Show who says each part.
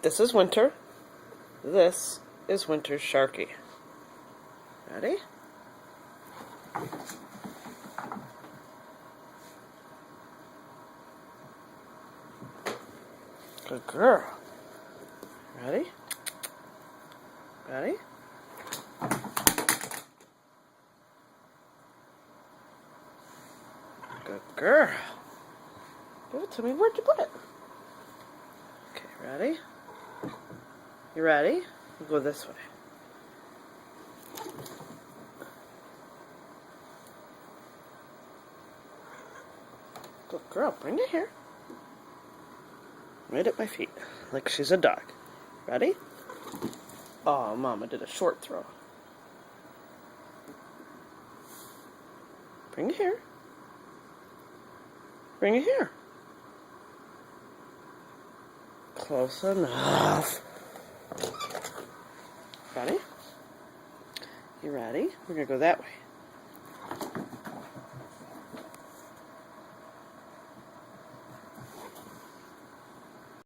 Speaker 1: This is Winter. This is Winter's Sharky. Ready? Good girl. Ready? Ready? Good girl. Give it to me. Where'd you put it? Okay, ready? You ready? We'll go this way. Good girl. Bring it here. Right at my feet, like she's a dog. Ready? Oh, Mama did a short throw. Bring it here. Bring it here. Close enough. Ready? You ready? We're gonna go that way.